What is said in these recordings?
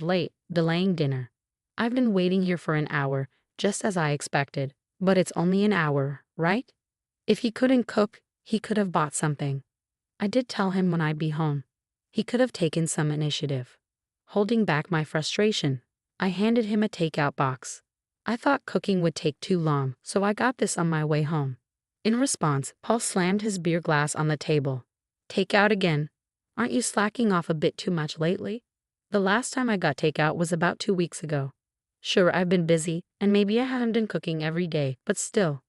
late, delaying dinner. I've been waiting here for an hour, just as I expected. But it's only an hour, right? If he couldn't cook, he could have bought something. I did tell him when I'd be home. He could have taken some initiative. Holding back my frustration, I handed him a takeout box. I thought cooking would take too long, so I got this on my way home. In response, Paul slammed his beer glass on the table. Takeout again? Aren't you slacking off a bit too much lately? The last time I got takeout was about 2 weeks ago. Sure, I've been busy, and maybe I haven't been cooking every day, but still,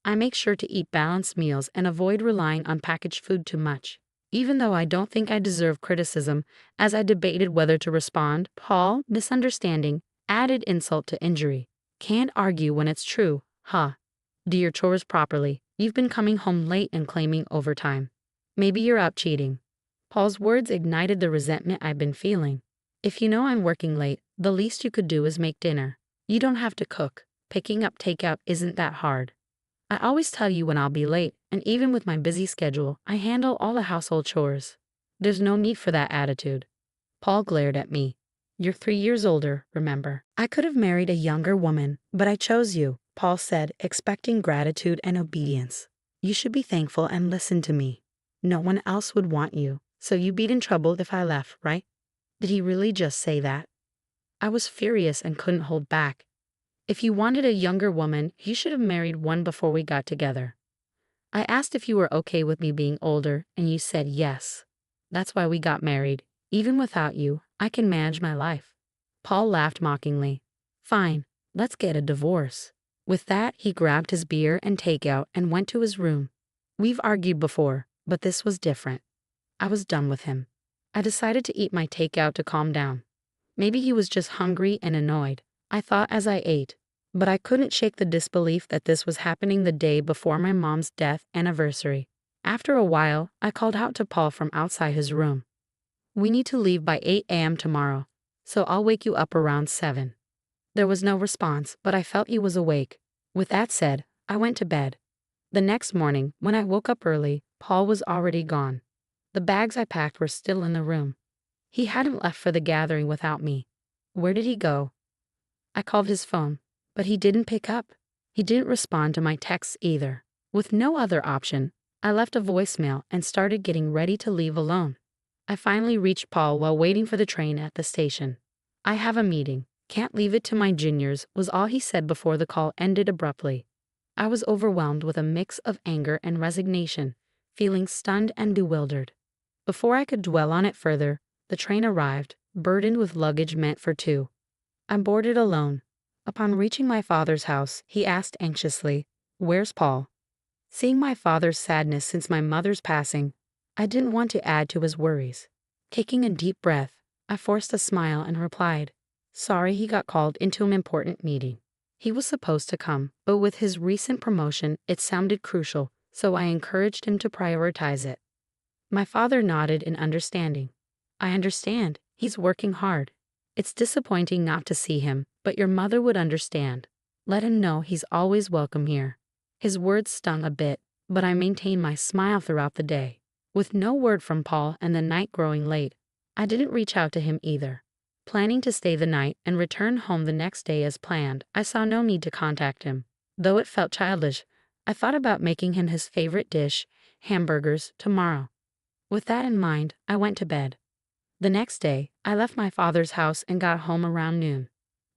I make sure to eat balanced meals and avoid relying on packaged food too much. Even though I don't think I deserve criticism, as I debated whether to respond, Paul, misunderstanding, added insult to injury. Can't argue when it's true, huh? Do your chores properly. You've been coming home late and claiming overtime. Maybe you're out cheating. Paul's words ignited the resentment I've been feeling. If you know I'm working late, the least you could do is make dinner. You don't have to cook. Picking up takeout isn't that hard. I always tell you when I'll be late, and even with my busy schedule, I handle all the household chores. There's no need for that attitude. Paul glared at me. You're 3 years older, remember? I could have married a younger woman, but I chose you, Paul said, expecting gratitude and obedience. You should be thankful and listen to me. No one else would want you, so you'd be in trouble if I left, right? Did he really just say that? I was furious and couldn't hold back. If you wanted a younger woman, you should have married one before we got together. I asked if you were okay with me being older, and you said yes. That's why we got married. Even without you, I can manage my life. Paul laughed mockingly. Fine, let's get a divorce. With that, he grabbed his beer and takeout and went to his room. We've argued before, but this was different. I was done with him. I decided to eat my takeout to calm down. Maybe he was just hungry and annoyed, I thought as I ate. But I couldn't shake the disbelief that this was happening the day before my mom's death anniversary. After a while, I called out to Paul from outside his room. We need to leave by 8 a.m. tomorrow, so I'll wake you up around 7. There was no response, but I felt he was awake. With that said, I went to bed. The next morning, when I woke up early, Paul was already gone. The bags I packed were still in the room. He hadn't left for the gathering without me. Where did he go? I called his phone, but he didn't pick up. He didn't respond to my texts either. With no other option, I left a voicemail and started getting ready to leave alone. I finally reached Paul while waiting for the train at the station. I have a meeting. Can't leave it to my juniors, was all he said before the call ended abruptly. I was overwhelmed with a mix of anger and resignation, feeling stunned and bewildered. Before I could dwell on it further, the train arrived, burdened with luggage meant for 2. I boarded alone. Upon reaching my father's house, he asked anxiously, "Where's Paul?" Seeing my father's sadness since my mother's passing, I didn't want to add to his worries. Taking a deep breath, I forced a smile and replied, "Sorry, he got called into an important meeting." He was supposed to come, but with his recent promotion, it sounded crucial, so I encouraged him to prioritize it. My father nodded in understanding. I understand. He's working hard. It's disappointing not to see him, but your mother would understand. Let him know he's always welcome here. His words stung a bit, but I maintained my smile throughout the day. With no word from Paul and the night growing late, I didn't reach out to him either. Planning to stay the night and return home the next day as planned, I saw no need to contact him. Though it felt childish, I thought about making him his favorite dish, hamburgers, tomorrow. With that in mind, I went to bed. The next day, I left my father's house and got home around noon.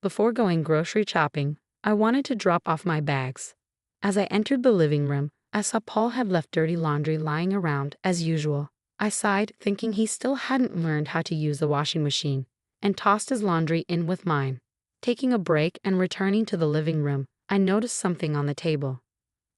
Before going grocery shopping, I wanted to drop off my bags. As I entered the living room, I saw Paul had left dirty laundry lying around, as usual. I sighed, thinking he still hadn't learned how to use the washing machine, and tossed his laundry in with mine. Taking a break and returning to the living room, I noticed something on the table.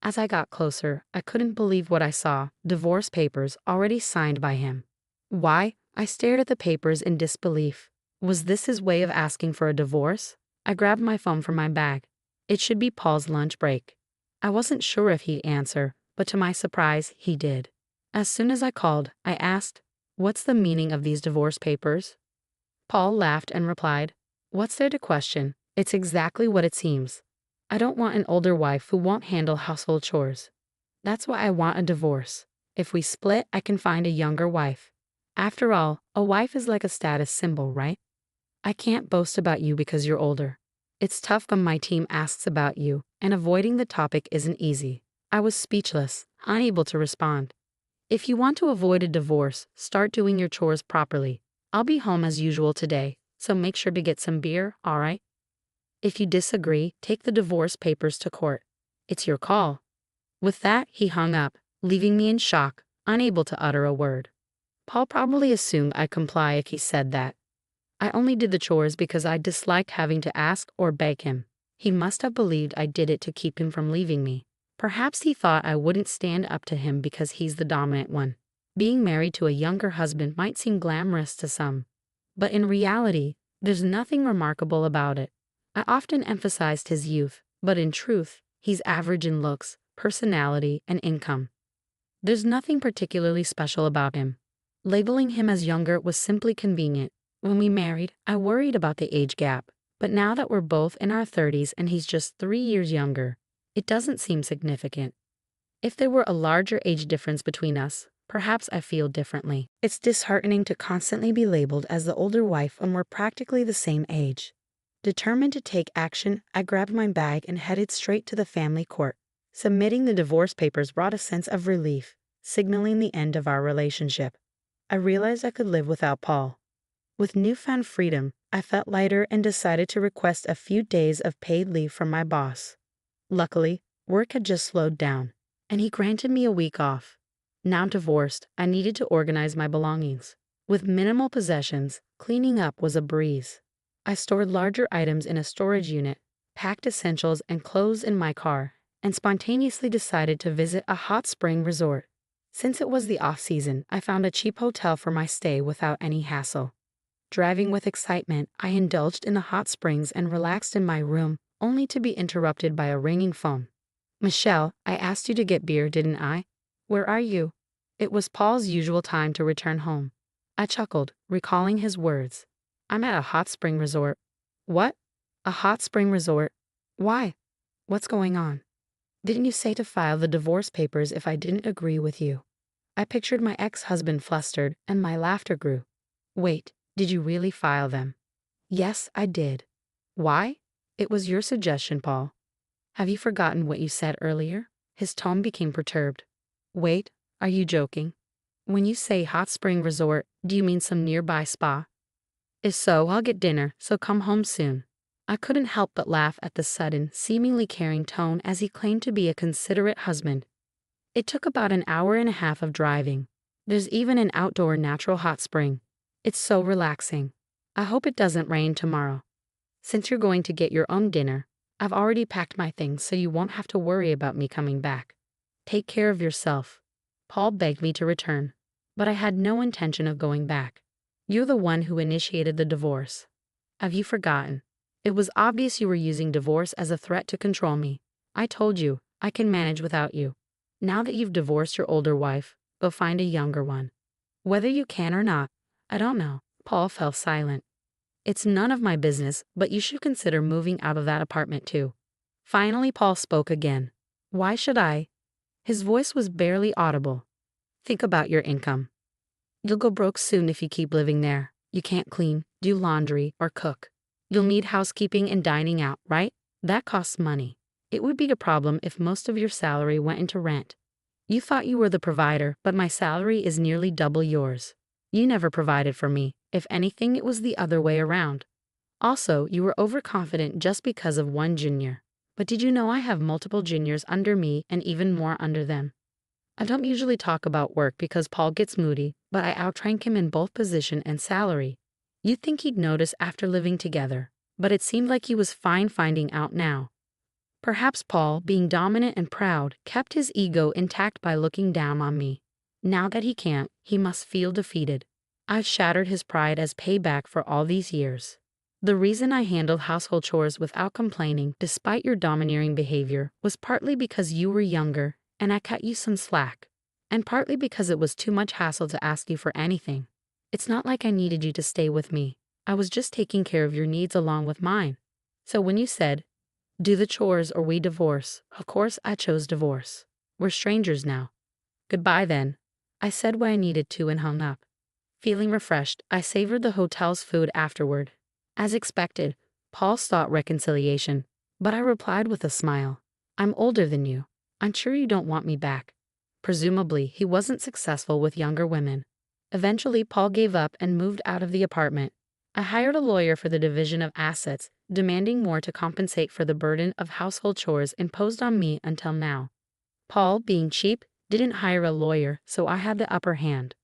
As I got closer, I couldn't believe what I saw: divorce papers already signed by him. Why? I stared at the papers in disbelief. Was this his way of asking for a divorce? I grabbed my phone from my bag. It should be Paul's lunch break. I wasn't sure if he'd answer, but to my surprise, he did. As soon as I called, I asked, "What's the meaning of these divorce papers?" Paul laughed and replied, "What's there to question? It's exactly what it seems. I don't want an older wife who won't handle household chores. That's why I want a divorce. If we split, I can find a younger wife. After all, a wife is like a status symbol, right? I can't boast about you because you're older. It's tough when my team asks about you, and avoiding the topic isn't easy. I was speechless, unable to respond. If you want to avoid a divorce, start doing your chores properly. I'll be home as usual today, so make sure to get some beer, alright? If you disagree, take the divorce papers to court. It's your call. With that, he hung up, leaving me in shock, unable to utter a word. Paul probably assumed I'd comply if he said that. I only did the chores because I disliked having to ask or beg him. He must have believed I did it to keep him from leaving me. Perhaps he thought I wouldn't stand up to him because he's the dominant one. Being married to a younger husband might seem glamorous to some, but in reality, there's nothing remarkable about it. I often emphasized his youth, but in truth, he's average in looks, personality, and income. There's nothing particularly special about him. Labeling him as younger was simply convenient. When we married, I worried about the age gap, but now that we're both in our 30s and he's just 3 years younger, it doesn't seem significant. If there were a larger age difference between us, perhaps I feel differently. It's disheartening to constantly be labeled as the older wife when we're practically the same age. Determined to take action, I grabbed my bag and headed straight to the family court. Submitting the divorce papers brought a sense of relief, signaling the end of our relationship. I realized I could live without Paul. With newfound freedom, I felt lighter and decided to request a few days of paid leave from my boss. Luckily, work had just slowed down, and he granted me a week off. Now divorced, I needed to organize my belongings. With minimal possessions, cleaning up was a breeze. I stored larger items in a storage unit, packed essentials and clothes in my car, and spontaneously decided to visit a hot spring resort. Since it was the off-season, I found a cheap hotel for my stay without any hassle. Driving with excitement, I indulged in the hot springs and relaxed in my room, only to be interrupted by a ringing phone. "Michelle, I asked you to get beer, didn't I? Where are you?" It was Paul's usual time to return home. I chuckled, recalling his words. "I'm at a hot spring resort." "What? A hot spring resort? Why? What's going on?" "Didn't you say to file the divorce papers if I didn't agree with you?" I pictured my ex-husband flustered, and my laughter grew. "Wait, did you really file them?" "Yes, I did." "Why?" "It was your suggestion, Paul." "Have you forgotten what you said earlier?" His tone became perturbed. "Wait, are you joking? When you say hot spring resort, do you mean some nearby spa?" "If so, I'll get dinner, so come home soon." I couldn't help but laugh at the sudden, seemingly caring tone as he claimed to be a considerate husband. It took about an hour and a half of driving. There's even an outdoor natural hot spring. It's so relaxing. I hope it doesn't rain tomorrow. Since you're going to get your own dinner, I've already packed my things so you won't have to worry about me coming back. Take care of yourself. Paul begged me to return, but I had no intention of going back. You're the one who initiated the divorce. Have you forgotten? It was obvious you were using divorce as a threat to control me. I told you, I can manage without you. Now that you've divorced your older wife, go find a younger one. Whether you can or not, I don't know." Paul fell silent. "It's none of my business, but you should consider moving out of that apartment too." Finally, Paul spoke again. "Why should I?" His voice was barely audible. "Think about your income. You'll go broke soon if you keep living there. You can't clean, do laundry, or cook. You'll need housekeeping and dining out, right? That costs money. It would be a problem if most of your salary went into rent. You thought you were the provider, but my salary is nearly double yours. You never provided for me. If anything, it was the other way around. Also, you were overconfident just because of one junior. But did you know I have multiple juniors under me and even more under them?" I don't usually talk about work because Paul gets moody, but I outrank him in both position and salary. You'd think he'd notice after living together, but it seemed like he was fine finding out now. Perhaps Paul, being dominant and proud, kept his ego intact by looking down on me. Now that he can't, he must feel defeated. I've shattered his pride as payback for all these years. The reason I handled household chores without complaining, despite your domineering behavior, was partly because you were younger and I cut you some slack, and partly because it was too much hassle to ask you for anything. It's not like I needed you to stay with me. I was just taking care of your needs along with mine. So when you said, do the chores or we divorce, of course I chose divorce. We're strangers now. Goodbye then. I said what I needed to and hung up. Feeling refreshed, I savored the hotel's food afterward. As expected, Paul sought reconciliation, but I replied with a smile. I'm older than you. I'm sure you don't want me back. Presumably, he wasn't successful with younger women. Eventually, Paul gave up and moved out of the apartment. I hired a lawyer for the division of assets, demanding more to compensate for the burden of household chores imposed on me until now. Paul, being cheap, didn't hire a lawyer, so I had the upper hand.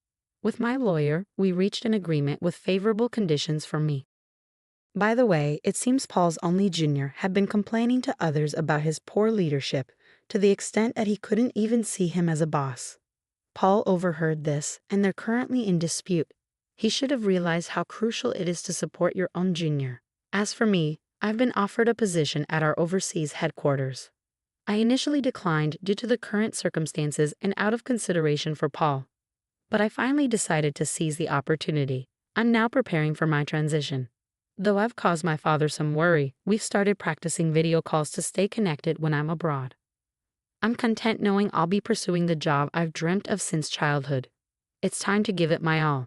With my lawyer, we reached an agreement with favorable conditions for me. By the way, it seems Paul's only junior had been complaining to others about his poor leadership, to the extent that he couldn't even see him as a boss. Paul overheard this, and they're currently in dispute. He should have realized how crucial it is to support your own junior. As for me, I've been offered a position at our overseas headquarters. I initially declined due to the current circumstances and out of consideration for Paul. But I finally decided to seize the opportunity. I'm now preparing for my transition. Though I've caused my father some worry, we've started practicing video calls to stay connected when I'm abroad. I'm content knowing I'll be pursuing the job I've dreamt of since childhood. It's time to give it my all.